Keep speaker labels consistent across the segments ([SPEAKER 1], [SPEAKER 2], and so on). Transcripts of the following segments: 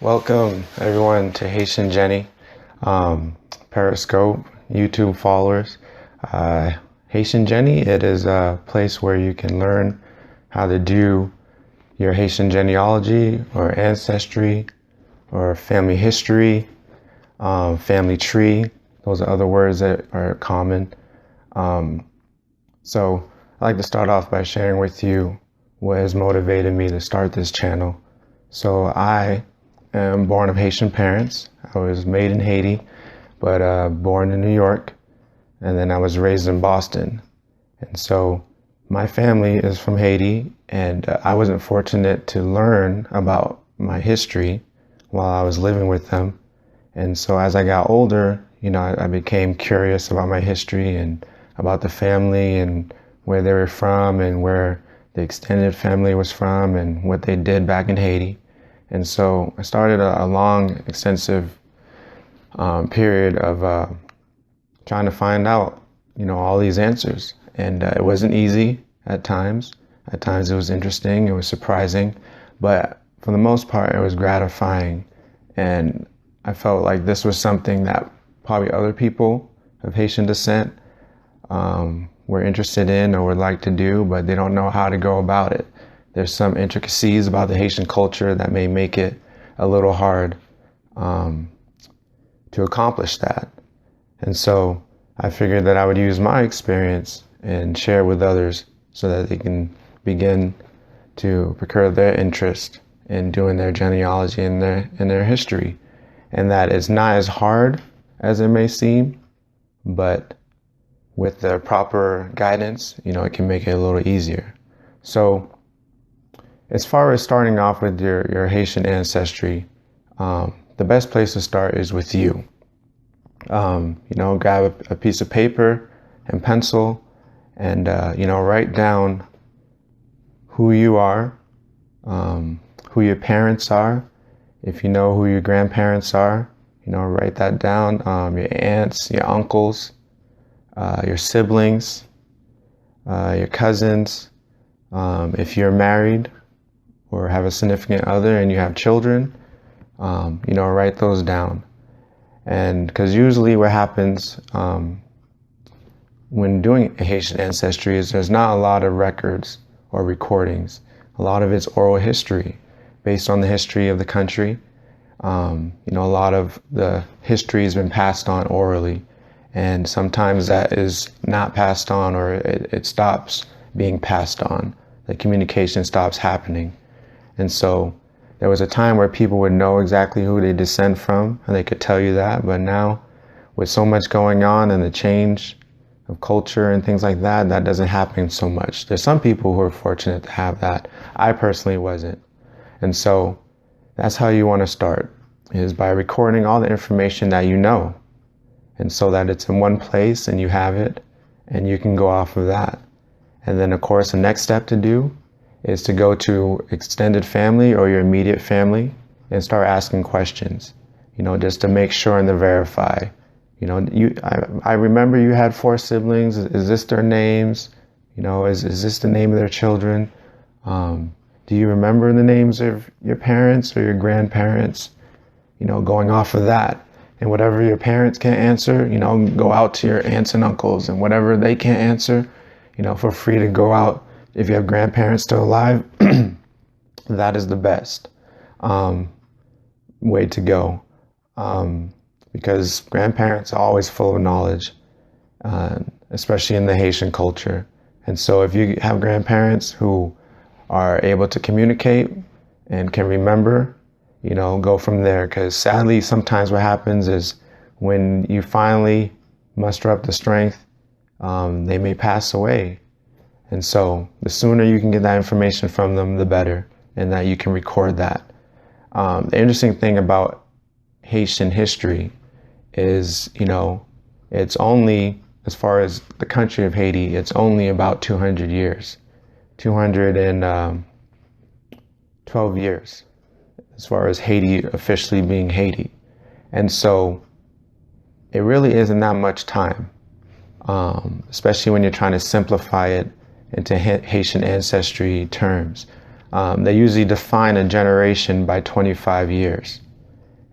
[SPEAKER 1] Welcome everyone to Haitian Geni, Periscope, YouTube followers. Haitian Geni, it is a place where you can learn how to do your Haitian genealogy or ancestry or family history, family tree. Those are other words that are common. So I'd like to start off by sharing with you what has motivated me to start this channel. So I am born of Haitian parents. I was made in Haiti, but born in New York, and then I was raised in Boston. And so my family is from Haiti, and I wasn't fortunate to learn about my history while I was living with them. And so as I got older, I became curious about my history and about the family and where they were from and where the extended family was from and what they did back in Haiti. And so I started a long, extensive period of trying to find out, all these answers. And it wasn't easy at times. At times it was interesting, it was surprising, but for the most part it was gratifying. And I felt like this was something that probably other people of Haitian descent were interested in or would like to do, but they don't know how to go about it. There's some intricacies about the Haitian culture that may make it a little hard to accomplish that. And so I figured that I would use my experience and share with others so that they can begin to procure their interest in doing their genealogy and their history. And that it's not as hard as it may seem, but with the proper guidance, it can make it a little easier. So as far as starting off with your Haitian ancestry, the best place to start is with you. Grab a piece of paper and pencil and, write down who you are, who your parents are. If you know who your grandparents are, write that down. Your aunts, your uncles, your siblings, your cousins. If you're married or have a significant other and you have children, write those down. And because usually what happens when doing a Haitian ancestry is there's not a lot of records or recordings. A lot of it's oral history based on the history of the country. A lot of the history has been passed on orally, and sometimes that is not passed on, or it stops being passed on. The communication stops happening. And so there was a time where people would know exactly who they descend from, and they could tell you that. But now, with so much going on and the change of culture and things like that, that doesn't happen so much. There's some people who are fortunate to have that. I personally wasn't. And so that's how you want to start, is by recording all the information that you know. And so that it's in one place and you have it and you can go off of that. And then of course the next step to do is to go to extended family or your immediate family and start asking questions, just to make sure and to verify. I remember you had 4 siblings. Is this their names? Is this the name of their children? Do you remember the names of your parents or your grandparents? Going off of that. And whatever your parents can't answer, go out to your aunts and uncles, and whatever they can't answer, feel free to go out. If you have grandparents still alive, that is the best way to go, because grandparents are always full of knowledge, especially in the Haitian culture. And so if you have grandparents who are able to communicate and can remember, go from there. Because sadly, sometimes what happens is when you finally muster up the strength, they may pass away. And so the sooner you can get that information from them, the better, and that you can record that. The interesting thing about Haitian history is, it's only, as far as the country of Haiti, it's only about 200 years, 212 years, as far as Haiti officially being Haiti. And so it really isn't that much time, especially when you're trying to simplify it into Haitian ancestry terms. They usually define a generation by 25 years.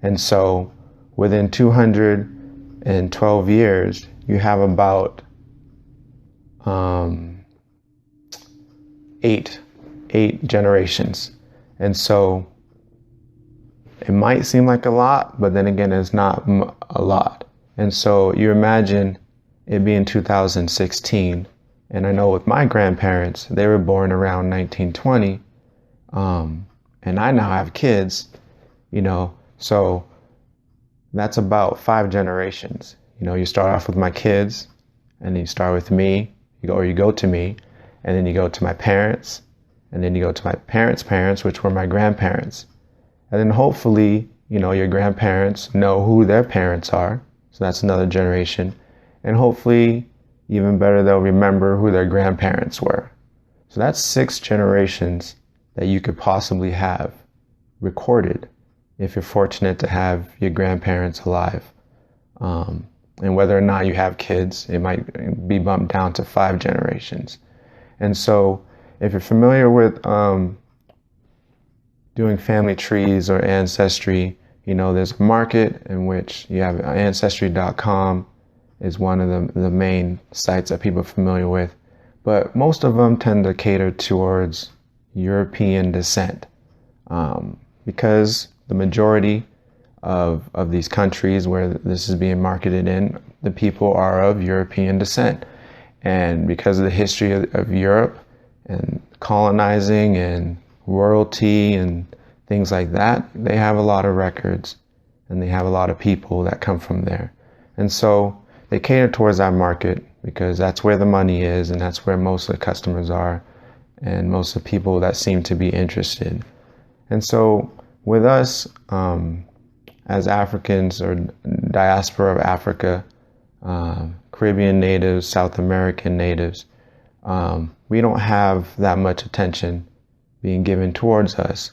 [SPEAKER 1] And so within 212 years, you have about eight generations. And so it might seem like a lot, but then again, it's not a lot. And so you imagine it being 2016. And I know with my grandparents, they were born around 1920. And I now have kids, so that's about 5 generations. You start off with my kids, and then you start with me, you go to me, and then you go to my parents, and then you go to my parents' parents, which were my grandparents. And then hopefully, your grandparents know who their parents are. So that's another generation. And hopefully, even better, they'll remember who their grandparents were. So that's 6 generations that you could possibly have recorded if you're fortunate to have your grandparents alive. And whether or not you have kids, it might be bumped down to 5 generations. And so if you're familiar with doing family trees or ancestry, there's a market in which you have ancestry.com is one of the main sites that people are familiar with. But most of them tend to cater towards European descent, because the majority of these countries where this is being marketed in, the people are of European descent. And because of the history of Europe and colonizing and royalty and things like that, they have a lot of records and they have a lot of people that come from there. And so they cater towards that market because that's where the money is and that's where most of the customers are and most of the people that seem to be interested. And so with us, as Africans or diaspora of Africa, Caribbean natives, South American natives, we don't have that much attention being given towards us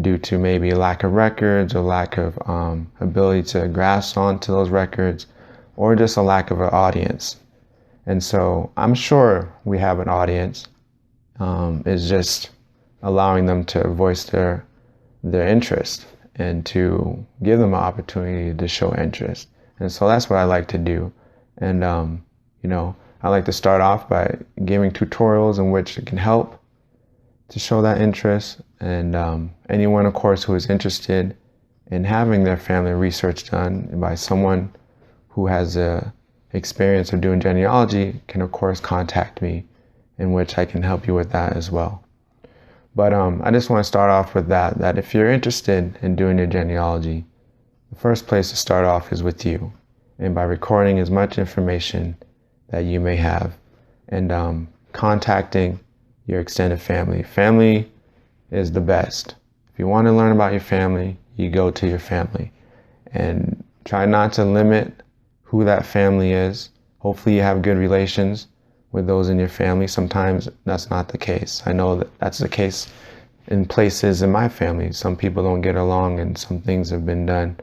[SPEAKER 1] due to maybe a lack of records or lack of ability to grasp onto those records or just a lack of an audience. And so I'm sure we have an audience. It's just allowing them to voice their interest and to give them an opportunity to show interest. And so that's what I like to do. And, I like to start off by giving tutorials in which it can help to show that interest. And anyone, of course, who is interested in having their family research done by someone who has a experience of doing genealogy can, of course, contact me, in which I can help you with that as well. But I just want to start off with that if you're interested in doing your genealogy, the first place to start off is with you, and by recording as much information that you may have, and contacting your extended family. Family is the best. If you want to learn about your family, you go to your family, and try not to limit who that family is. Hopefully you have good relations with those in your family. Sometimes that's not the case. I know that that's the case in places in my family. Some people don't get along and some things have been done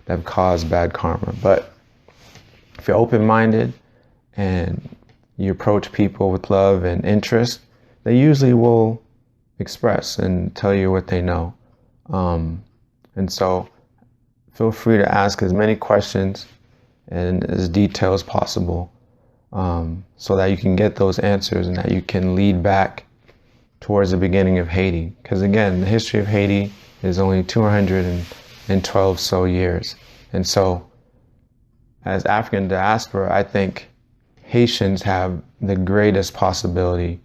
[SPEAKER 1] that have caused bad karma. But if you're open-minded and you approach people with love and interest, they usually will express and tell you what they know. And so feel free to ask as many questions and as detailed as possible, so that you can get those answers and that you can lead back towards the beginning of Haiti. Because again, the history of Haiti is only 212 so years. And so as African diaspora, I think Haitians have the greatest possibility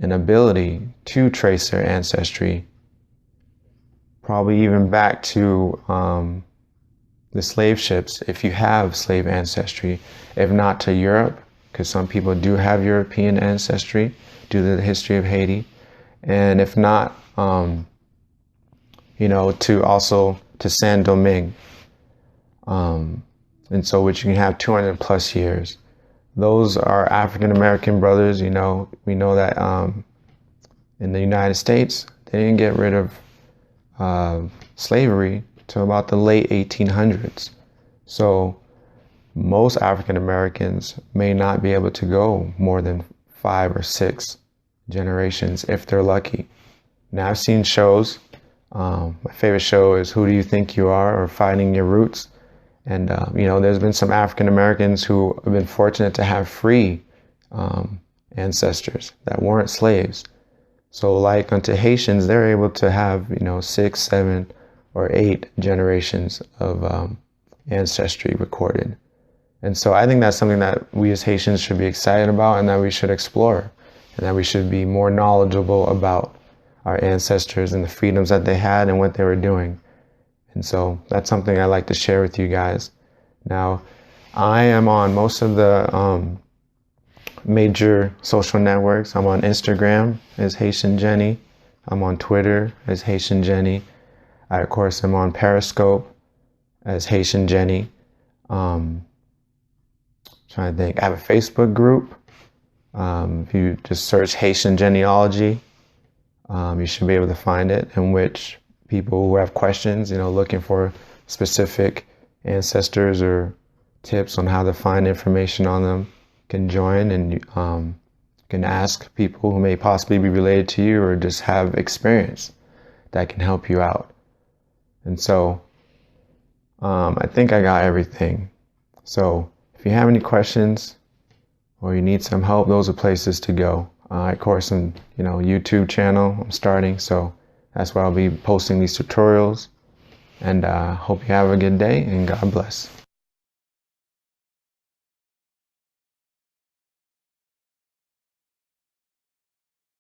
[SPEAKER 1] and ability to trace their ancestry, probably even back to the slave ships, if you have slave ancestry, if not to Europe, because some people do have European ancestry due to the history of Haiti, and if not, to also to Saint Domingue, and so which you can have 200 plus years. Those are African American brothers. We know that in the United States they didn't get rid of slavery till about the late 1800s. So most African Americans may not be able to go more than 5 or 6 generations if they're lucky. Now I've seen shows My favorite show is Who Do You Think You Are, or Finding Your Roots. And, there's been some African Americans who have been fortunate to have free ancestors that weren't slaves. So like unto Haitians, they're able to have, 6, 7, or 8 generations of ancestry recorded. And so I think that's something that we as Haitians should be excited about, and that we should explore, and that we should be more knowledgeable about our ancestors and the freedoms that they had and what they were doing. And so that's something I'd like to share with you guys. Now, I am on most of the major social networks. I'm on Instagram as Haitian Geni. I'm on Twitter as Haitian Geni. I, of course, am on Periscope as Haitian Geni. Trying to think. I have a Facebook group. If you just search Haitian genealogy, you should be able to find it, in which people who have questions, looking for specific ancestors or tips on how to find information on them, can join, and you can ask people who may possibly be related to you or just have experience that can help you out. And so I think I got everything. So if you have any questions or you need some help, those are places to go. Of course, on YouTube channel I'm starting, so that's where I'll be posting these tutorials. And hope you have a good day, and God bless.